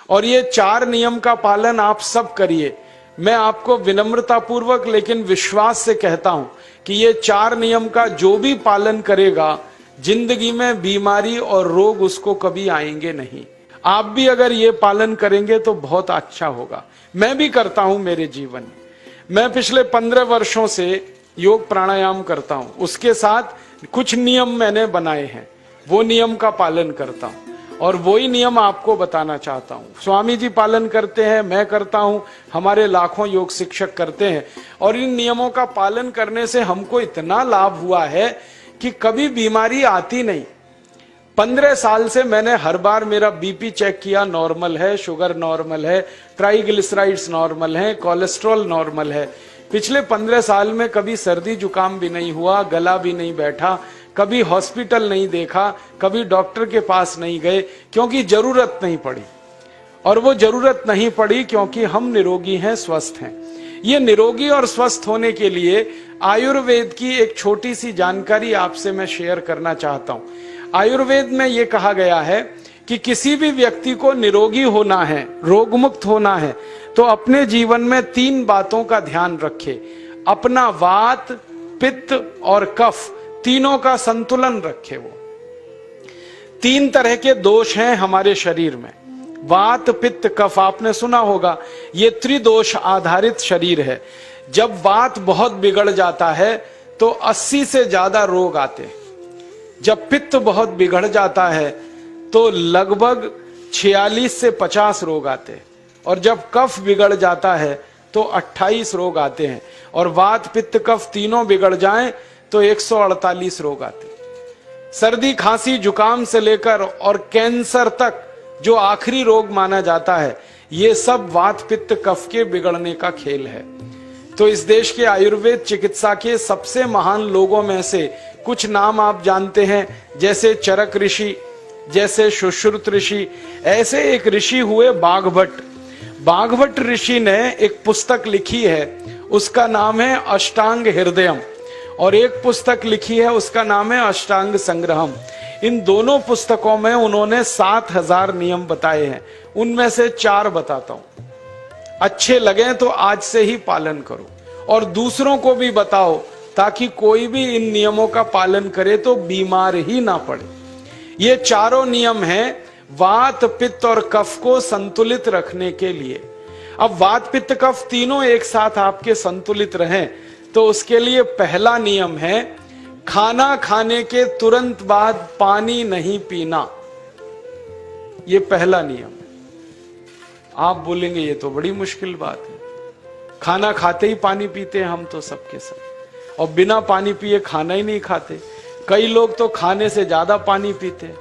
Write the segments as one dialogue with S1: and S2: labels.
S1: और ये 4 नियम का पालन आप सब करिए। मैं आपको विनम्रता पूर्वक लेकिन विश्वास से कहता हूं कि ये 4 नियम का जो भी पालन करेगा, जिंदगी में बीमारी और रोग उसको कभी आएंगे नहीं। आप भी अगर ये पालन करेंगे तो बहुत अच्छा होगा। मैं भी करता हूं मेरे जीवन में। मैं पिछले 15 वर्षों से योग प्राणायाम करता हूं, उसके साथ कुछ नियम मैंने बनाए हैं, वो नियम का पालन करता हूं और वही नियम आपको बताना चाहता हूं। स्वामी जी पालन करते हैं, मैं करता हूं, हमारे लाखों योग शिक्षक करते हैं। और इन नियमों का पालन करने से हमको इतना लाभ हुआ है कि कभी बीमारी आती नहीं। 15 साल से मैंने हर बार मेरा बीपी चेक किया, नॉर्मल है, शुगर नॉर्मल है, ट्राइग्लिसराइड्स नॉर्मल है, कोलेस्ट्रॉल नॉर्मल है। पिछले 15 साल में कभी सर्दी जुकाम भी नहीं हुआ, गला भी नहीं बैठा, कभी हॉस्पिटल नहीं देखा, कभी डॉक्टर के पास नहीं गए, क्योंकि जरूरत नहीं पड़ी। और वो जरूरत नहीं पड़ी क्योंकि हम निरोगी हैं, स्वस्थ हैं। ये निरोगी और स्वस्थ होने के लिए आयुर्वेद की एक छोटी सी जानकारी आपसे मैं शेयर करना चाहता हूं। आयुर्वेद में ये कहा गया है कि किसी भी व्यक्ति को निरोगी होना है, रोगमुक्त होना है, तो अपने जीवन में 3 बातों का ध्यान रखे। अपना वात, पित्त और कफ, तीनों का संतुलन रखे। वो 3 तरह के दोष हैं हमारे शरीर में, वात, पित्त, कफ। आपने सुना होगा, ये त्रिदोष आधारित शरीर है। जब वात बहुत बिगड़ जाता है तो 80 से ज्यादा रोग आते हैं। जब पित्त बहुत बिगड़ जाता है तो लगभग 46 से 50 रोग आते हैं। और जब कफ बिगड़ जाता है तो 28 रोग आते हैं। और वात, पित्त, कफ तीनों बिगड़ जाएं तो 148 रोग आते हैं। सर्दी, खांसी, जुकाम से लेकर और कैंसर तक जो आखिरी रोग माना जाता है, ये सब वात, पित्त, कफ के बिगड़ने का खेल है। तो इस देश के आयुर्वेद चिकित्सा के सबसे महान लोगों में से कुछ नाम आप जानते हैं, जैसे चरक ऋषि, जैसे सुश्रुत ऋषि। ऐसे एक ऋषि हुए बाघभट्ट। बाघभट्ट ऋषि ने एक पुस्तक लिखी है, उसका नाम है अष्टांग हृदयम, और एक पुस्तक लिखी है, उसका नाम है अष्टांग संग्रहम। इन दोनों पुस्तकों में उन्होंने 7000 नियम बताए हैं। उनमें से 4 बताता हूं, अच्छे लगे तो आज से ही पालन करो और दूसरों को भी बताओ, ताकि कोई भी इन नियमों का पालन करे तो बीमार ही ना पड़े। ये चारों नियम हैं वात, पित्त और कफ को संतुलित रखने के लिए। अब वात, पित्त, कफ तीनों एक साथ आपके संतुलित रहें तो उसके लिए पहला नियम है खाना खाने के तुरंत बाद पानी नहीं पीना। ये पहला नियम है। आप बोलेंगे ये तो बड़ी मुश्किल बात है, खाना खाते ही पानी पीते हैं हम तो सबके सब, और बिना पानी पिए खाना ही नहीं खाते। कई लोग तो खाने से ज्यादा पानी पीते हैं,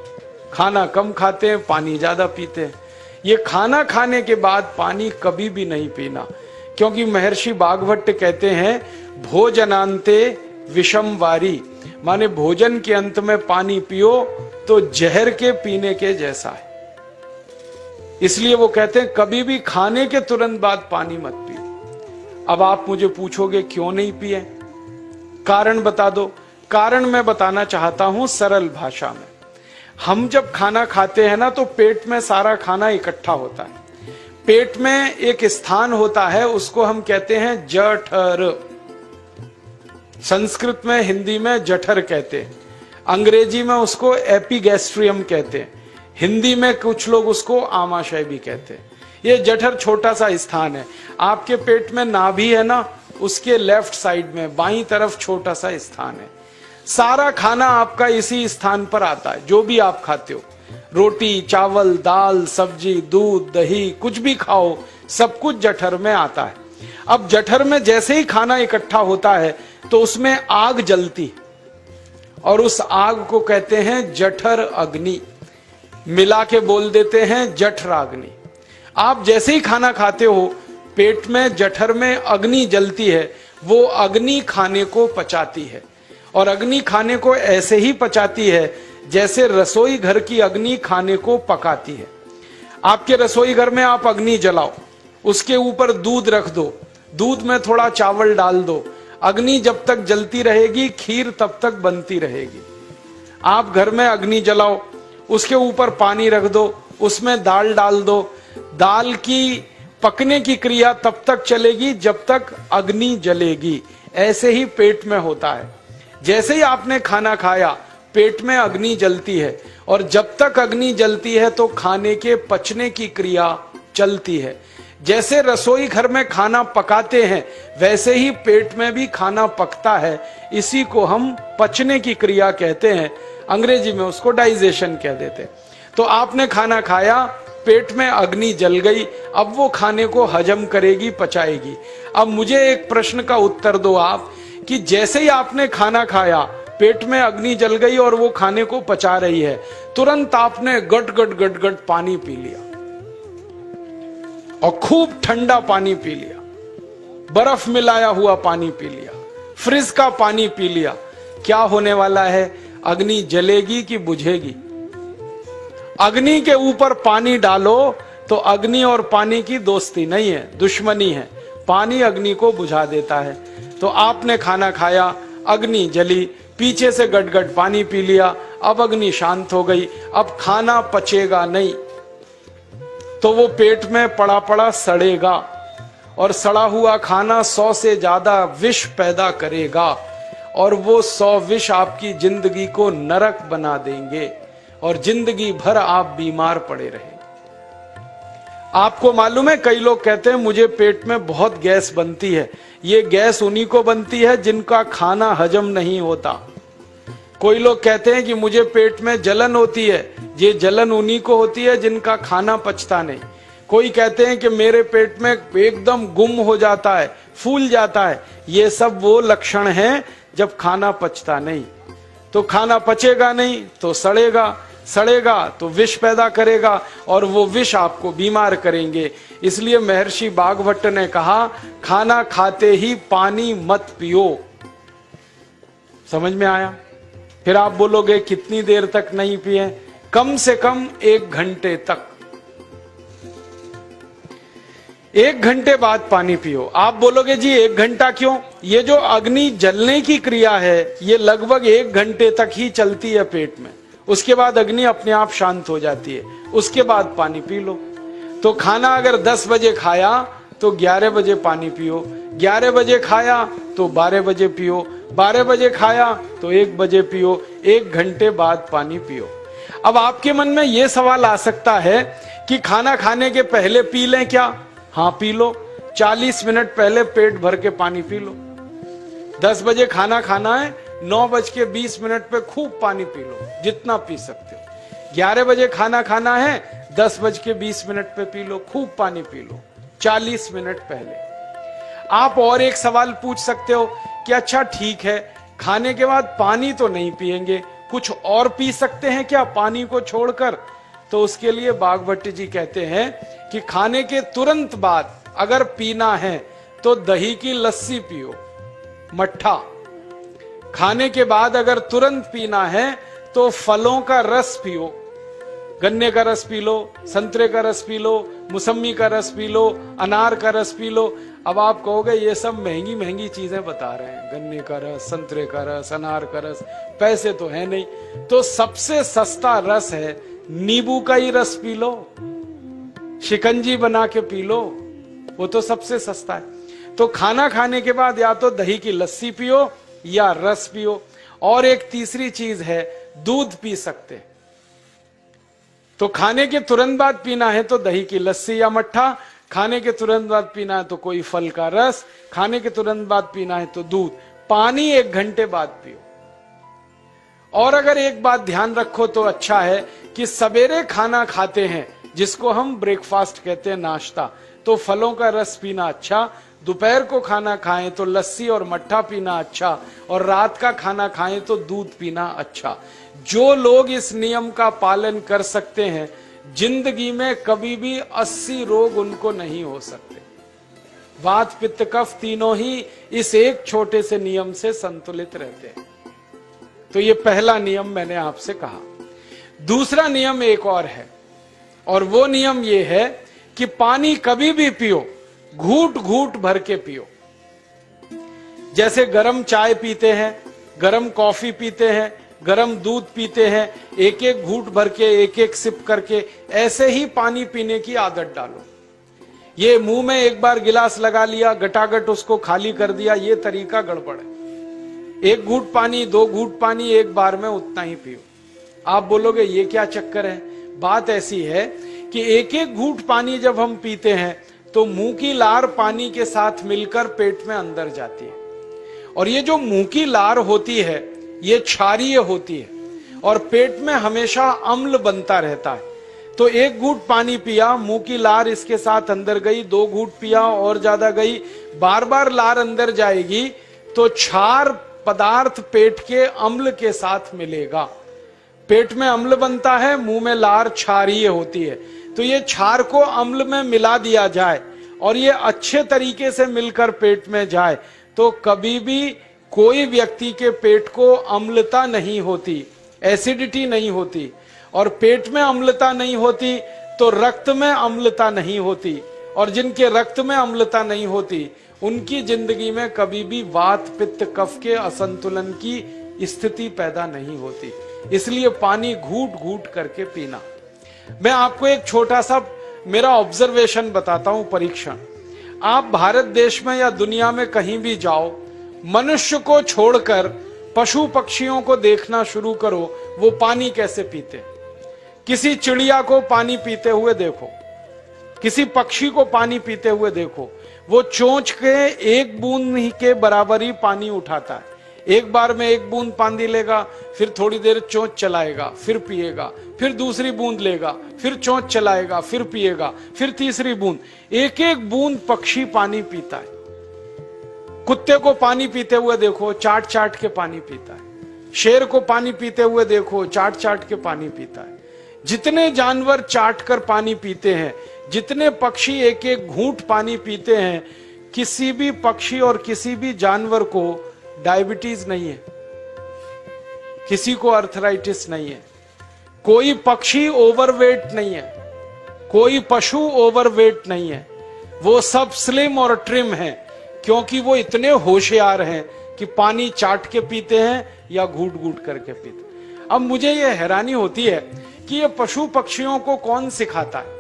S1: खाना कम खाते हैं, पानी ज्यादा पीते हैं। ये खाना खाने के बाद पानी कभी भी नहीं पीना, क्योंकि महर्षि बाघभट्ट कहते हैं भोजनांते विषम वारी, माने भोजन के अंत में पानी पियो तो जहर के पीने के जैसा है। इसलिए वो कहते हैं कभी भी खाने के तुरंत बाद पानी मत पियो। अब आप मुझे पूछोगे क्यों नहीं पिए, कारण बता दो। कारण मैं बताना चाहता हूं सरल भाषा में। हम जब खाना खाते हैं ना तो पेट में सारा खाना इकट्ठा होता है। पेट में एक स्थान होता है, उसको हम कहते हैं जठर। संस्कृत में, हिंदी में जठर कहते हैं, अंग्रेजी में उसको एपिगैस्ट्रियम कहते हैं, हिंदी में कुछ लोग उसको आमाशय भी कहते हैं। ये जठर छोटा सा स्थान है। आपके पेट में नाभि है ना, उसके लेफ्ट साइड में बाईं तरफ छोटा सा स्थान है। सारा खाना आपका इसी स्थान पर आता है। जो भी आप खाते हो, रोटी, चावल, दाल, सब्जी, दूध, दही, कुछ भी खाओ, सब कुछ जठर में आता है। अब जठर में जैसे ही खाना इकट्ठा होता है तो उसमें आग जलती, और उस आग को कहते हैं जठर अग्नि। मिला के बोल देते हैं जठराग्नि। आप जैसे ही खाना खाते हो, पेट में जठर में अग्नि जलती है। वो अग्नि खाने को पचाती है, और अग्नि खाने को ऐसे ही पचाती है जैसे रसोई घर की अग्नि खाने को पकाती है। आपके रसोई घर में आप अग्नि जलाओ, उसके ऊपर दूध रख दो, दूध में थोड़ा चावल डाल दो, अग्नि जब तक जलती रहेगी खीर तब तक बनती रहेगी। आप घर में अग्नि जलाओ, उसके ऊपर पानी रख दो, उसमें दाल डाल दो, दाल की पकने की क्रिया तब तक चलेगी जब तक अग्नि जलेगी। ऐसे ही पेट में होता है, जैसे ही आपने खाना खाया पेट में अग्नि जलती है, और जब तक अग्नि जलती है तो खाने के पचने की क्रिया चलती है। जैसे रसोई घर में खाना पकाते हैं वैसे ही पेट में भी खाना पकता है। इसी को हम पचने की क्रिया कहते हैं, अंग्रेजी में उसको डाइजेशन कह देते हैं। तो आपने खाना खाया, पेट में अग्नि जल गई, अब वो खाने को हजम करेगी, पचाएगी। अब मुझे एक प्रश्न का उत्तर दो आप, कि जैसे ही आपने खाना खाया पेट में अग्नि जल गई और वो खाने को पचा रही है, तुरंत आपने गट गट गट गट पानी पी लिया और खूब ठंडा पानी पी लिया, बर्फ मिलाया हुआ पानी पी लिया, फ्रिज का पानी पी लिया। क्या होने वाला है? अग्नि जलेगी कि बुझेगी? अग्नि के ऊपर पानी डालो तो अग्नि और पानी की दोस्ती नहीं है, दुश्मनी है। पानी अग्नि को बुझा देता है। तो आपने खाना खाया, अग्नि जली, पीछे से गटगट पानी पी लिया, अब अग्नि शांत हो गई, अब खाना पचेगा नहीं, तो वो पेट में पड़ा पड़ा सड़ेगा, और सड़ा हुआ खाना 100 से ज्यादा विष पैदा करेगा, और वो 100 विष आपकी जिंदगी को नरक बना देंगे और जिंदगी भर आप बीमार पड़े रहेंगे। आपको मालूम है, कई लोग कहते हैं मुझे पेट में बहुत गैस बनती है। ये गैस उन्हीं को बनती है जिनका खाना हजम नहीं होता। कोई लोग कहते हैं कि मुझे पेट में जलन होती है, ये जलन उन्हीं को होती है जिनका खाना पचता नहीं। कोई कहते हैं कि मेरे पेट में एकदम गुम हो जाता है, फूल जाता है, ये सब वो लक्षण हैं जब खाना पचता नहीं। तो खाना पचेगा नहीं तो सड़ेगा, सड़ेगा तो विष पैदा करेगा, और वो विष आपको बीमार करेंगे। इसलिए महर्षि बागभट्ट ने कहा, खाना खाते ही पानी मत पियो। समझ में आया? फिर आप बोलोगे कितनी देर तक नहीं पिए? कम से कम 1 घंटे तक। 1 घंटे बाद पानी पियो। आप बोलोगे जी 1 घंटा क्यों? ये जो अग्नि जलने की क्रिया है ये लगभग 1 घंटे तक ही चलती है पेट में, उसके बाद अग्नि अपने आप शांत हो जाती है, उसके बाद पानी पी लो। तो खाना अगर 10 बजे खाया तो 11 बजे पानी पियो, 11 बजे खाया तो 12 बजे पियो, 12 बजे खाया तो 1 बजे पियो, 1 घंटे बाद पानी पियो। अब आपके मन में यह सवाल आ सकता है कि खाना खाने के पहले पी लें क्या? हाँ पी लो, 40 मिनट पहले पेट भर के पानी पी लो। 10 बजे खाना खाना है, 9:20 पे खूब पानी पी लो, जितना पी सकते हो। 11 बजे खाना खाना है, 10:20 पे पी लो, खूब पानी पी लो, 40 मिनट पहले। आप और एक सवाल पूछ सकते हो कि अच्छा ठीक है, खाने के बाद पानी तो नहीं पिएंगे, कुछ और पी सकते हैं क्या पानी को छोड़कर? तो उसके लिए बागभट्ट जी कहते हैं कि खाने के तुरंत बाद अगर पीना है तो दही की लस्सी पियो, मट्ठा। खाने के बाद अगर तुरंत पीना है तो फलों का रस पियो, गन्ने का रस पी लो, संतरे का रस पी लो, मौसमी का रस पी लो, अनार का रस पी लो। अब आप कहोगे ये सब महंगी महंगी चीजें बता रहे हैं, गन्ने का रस, संतरे का रस, अनार का रस, पैसे तो है नहीं। तो सबसे सस्ता रस है नींबू का ही रस पी लो, शिकंजी बना के पी लो, वो तो सबसे सस्ता है। तो खाना खाने के बाद या तो दही की लस्सी पियो या रस पियो। और एक तीसरी चीज है, दूध पी सकते। तो खाने के तुरंत बाद पीना है तो दही की लस्सी या मट्ठा, खाने के तुरंत बाद पीना है तो कोई फल का रस, खाने के तुरंत बाद पीना है तो दूध। पानी 1 घंटे बाद पियो। और अगर एक बात ध्यान रखो तो अच्छा है कि सवेरे खाना खाते हैं जिसको हम ब्रेकफास्ट कहते हैं, नाश्ता, तो फलों का रस पीना अच्छा, दोपहर को खाना खाएं तो लस्सी और मट्ठा पीना अच्छा, और रात का खाना खाएं तो दूध पीना अच्छा। जो लोग इस नियम का पालन कर सकते हैं जिंदगी में कभी भी 80 रोग उनको नहीं हो सकते। वात पित्त कफ तीनों ही इस एक छोटे से नियम से संतुलित रहते हैं। तो ये पहला नियम मैंने आपसे कहा। दूसरा नियम एक और है, और वो नियम ये है कि पानी कभी भी पियो, घूट घूट भर के पियो। जैसे गरम चाय पीते हैं, गरम कॉफी पीते हैं, गरम दूध पीते हैं, एक एक घूंट भर के, एक एक सिप करके, ऐसे ही पानी पीने की आदत डालो। ये मुंह में एक बार गिलास लगा लिया, गटागट उसको खाली कर दिया, ये तरीका गड़बड़ है। एक घूंट पानी, 2 घूंट पानी एक बार में उतना ही पियो। आप बोलोगे ये क्या चक्कर है? बात ऐसी है कि एक एक घूंट पानी जब हम पीते हैं तो मुंह की लार पानी के साथ मिलकर पेट में अंदर जाती है, और ये जो मुंह की लार होती है ये क्षारीय होती है और पेट में हमेशा अम्ल बनता रहता है। तो एक घूंट पानी पिया, मुंह की लार इसके साथ अंदर गई, 2 घूंट पिया और ज्यादा गई, बार बार लार अंदर जाएगी तो क्षार पदार्थ पेट के अम्ल के साथ मिलेगा। पेट में अम्ल बनता है, मुंह में लार क्षारीय होती है। तो ये क्षार को अम्ल में मिला दिया जाए और ये अच्छे तरीके से मिलकर पेट में जाए तो कभी भी कोई व्यक्ति के पेट को अम्लता नहीं होती, एसिडिटी नहीं होती। और पेट में अम्लता नहीं होती तो रक्त में अम्लता नहीं होती, और जिनके रक्त में अम्लता नहीं होती उनकी जिंदगी में कभी भी वात पित्त कफ के असंतुलन की स्थिति पैदा नहीं होती। इसलिए पानी घूट घूट करके पीना। मैं आपको एक छोटा सा मेरा ऑब्जर्वेशन बताता हूं, परीक्षण। आप भारत देश में या दुनिया में कहीं भी जाओ, मनुष्य को छोड़कर पशु पक्षियों को देखना शुरू करो, वो पानी कैसे पीते। किसी चिड़िया को पानी पीते हुए देखो, किसी पक्षी को पानी पीते हुए देखो, वो चोंच के एक बूंद ही के बराबर ही पानी उठाता है। एक बार में एक बूंद पानी लेगा, फिर थोड़ी देर चोंच चलाएगा, फिर पिएगा, फिर दूसरी बूंद लेगा, फिर चोंच चलाएगा, फिर पिएगा, फिर तीसरी बूंद। एक एक बूंद पक्षी पानी पीता है। कुत्ते को पानी पीते हुए देखो, चाट चाट के पानी पीता है। शेर को पानी पीते हुए देखो, चाट चाट के पानी पीता है। जितने जानवर चाट कर पानी पीते हैं, जितने पक्षी एक एक घूंट पानी पीते हैं, किसी भी पक्षी और किसी भी जानवर को डायबिटीज नहीं है, किसी को अर्थराइटिस नहीं है, कोई पक्षी ओवरवेट नहीं है, कोई पशु ओवरवेट नहीं है। वो सब स्लिम और ट्रिम है क्योंकि वो इतने होशियार हैं कि पानी चाट के पीते हैं या घूट घूट करके पीते हैं। अब मुझे ये हैरानी होती है कि ये पशु पक्षियों को कौन सिखाता है?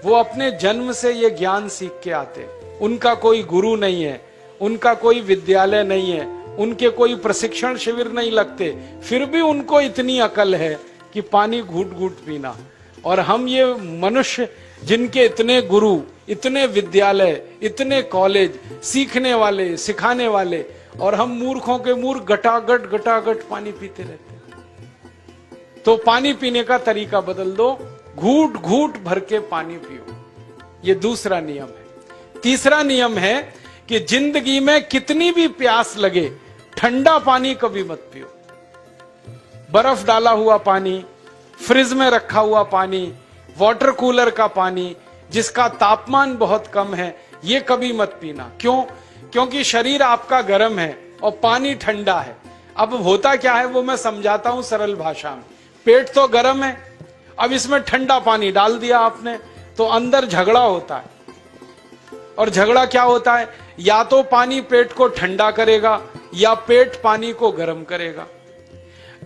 S1: वो अपने जन्म से ये ज्ञान सीख के आते हैं। उनका कोई गुरु नहीं है, उनका कोई विद्यालय नहीं है, उनके कोई प्रशिक्षण शिविर नहीं लगते, फिर भी उनको इतनी अकल है कि पानी घूट घूट पीना। और हम ये मनुष्य जिनके इतने गुरु, इतने विद्यालय, इतने कॉलेज, सीखने वाले, सिखाने वाले, और हम मूर्खों के मूर्ख गटागट गटागट पानी पीते रहते हैं। तो पानी पीने का तरीका बदल दो, घूट घूट भर के पानी पियो। ये दूसरा नियम है। तीसरा नियम है कि जिंदगी में कितनी भी प्यास लगे, ठंडा पानी कभी मत पियो। बर्फ डाला हुआ पानी, फ्रिज में रखा हुआ पानी, वाटर कूलर का पानी जिसका तापमान बहुत कम है, ये कभी मत पीना। क्यों? क्योंकि शरीर आपका गर्म है और पानी ठंडा है। अब होता क्या है वो मैं समझाता हूं सरल भाषा में। पेट तो गर्म है, अब इसमें ठंडा पानी डाल दिया आपने तो अंदर झगड़ा होता है। और झगड़ा क्या होता है? या तो पानी पेट को ठंडा करेगा या पेट पानी को गर्म करेगा।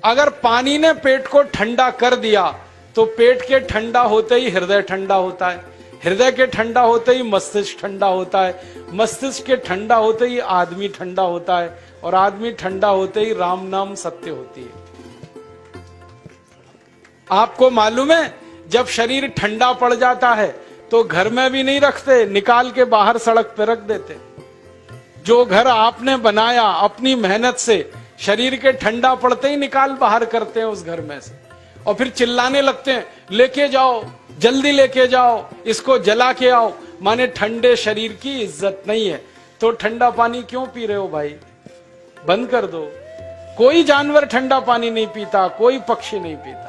S1: अगर पानी ने पेट को ठंडा कर दिया तो पेट के ठंडा होते ही हृदय ठंडा होता है, हृदय के ठंडा होते ही मस्तिष्क ठंडा होता है, मस्तिष्क के ठंडा होते ही आदमी ठंडा होता है, और आदमी ठंडा होते ही राम नाम सत्य होती है। आपको मालूम है जब शरीर ठंडा पड़ जाता है तो घर में भी नहीं रखते, निकाल के बाहर सड़क पे रख देते। जो घर आपने बनाया अपनी मेहनत से, शरीर के ठंडा पड़ते ही निकाल बाहर करते हैं उस घर में से, और फिर चिल्लाने लगते हैं लेके जाओ, जल्दी लेके जाओ, इसको जला के आओ। माने ठंडे शरीर की इज्जत नहीं है। तो ठंडा पानी क्यों पी रहे हो भाई? बंद कर दो। कोई जानवर ठंडा पानी नहीं पीता, कोई पक्षी नहीं पीता।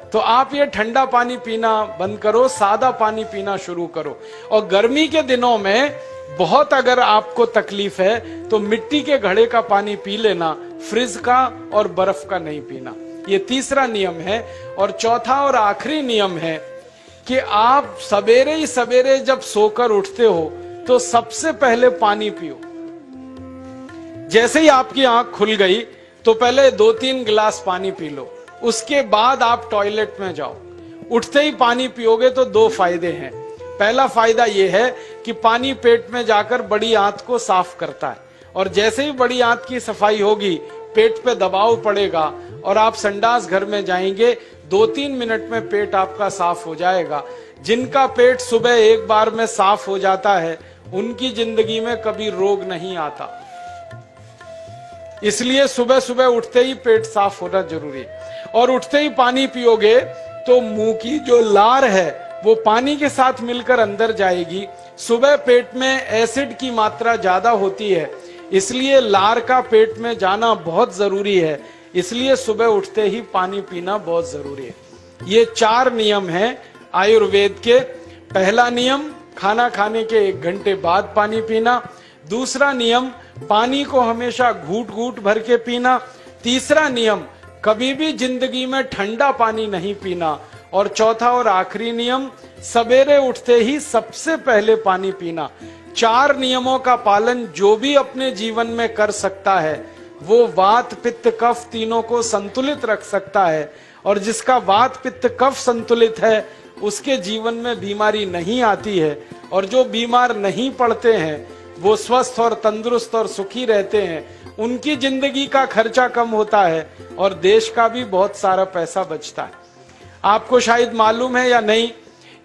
S1: तो आप ये ठंडा पानी पीना बंद करो, सादा पानी पीना शुरू करो। और गर्मी के दिनों में बहुत अगर आपको तकलीफ है तो मिट्टी के घड़े का पानी पी लेना, फ्रिज का और बर्फ का नहीं पीना। ये तीसरा नियम है। और चौथा और आखिरी नियम है कि आप सवेरे ही सवेरे जब सोकर उठते हो तो सबसे पहले पानी पियो। जैसे ही आपकी आंख खुल गई तो पहले 2-3 गिलास पानी पी लो, उसके बाद आप टॉयलेट में जाओ। उठते ही पानी पियोगे तो 2 फायदे हैं। पहला फायदा यह है कि पानी पेट में जाकर बड़ी आंत को साफ करता है, और जैसे ही बड़ी आंत की सफाई होगी पेट पे दबाव पड़ेगा और आप संडास घर में जाएंगे, 2-3 मिनट में पेट आपका साफ हो जाएगा। जिनका पेट सुबह एक बार में साफ हो जाता है उनकी जिंदगी में कभी रोग नहीं आता। इसलिए सुबह सुबह उठते ही पेट साफ होना जरूरी है। और उठते ही पानी पियोगे तो मुंह की जो लार है वो पानी के साथ मिलकर अंदर जाएगी। सुबह पेट में एसिड की मात्रा ज्यादा होती है, इसलिए लार का पेट में जाना बहुत जरूरी है। इसलिए सुबह उठते ही पानी पीना बहुत जरूरी है। ये 4 नियम हैं आयुर्वेद के। पहला नियम, खाना खाने के 1 घंटे बाद पानी पीना। दूसरा नियम, पानी को हमेशा घूट घूट भर के पीना। तीसरा नियम, कभी भी जिंदगी में ठंडा पानी नहीं पीना। और चौथा और आखिरी नियम, सवेरे उठते ही सबसे पहले पानी पीना। 4 नियमों का पालन जो भी अपने जीवन में कर सकता है वो वात पित्त कफ तीनों को संतुलित रख सकता है। और जिसका वात पित्त कफ संतुलित है उसके जीवन में बीमारी नहीं आती है। और जो बीमार नहीं पड़ते हैं वो स्वस्थ और तंदुरुस्त और सुखी रहते हैं। उनकी जिंदगी का खर्चा कम होता है और देश का भी बहुत सारा पैसा बचता है। आपको शायद मालूम है या नहीं,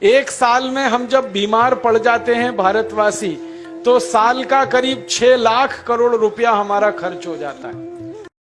S1: 1 साल में हम जब बीमार पड़ जाते हैं भारतवासी, तो साल का करीब 6 लाख करोड़ रुपया हमारा खर्च हो जाता है।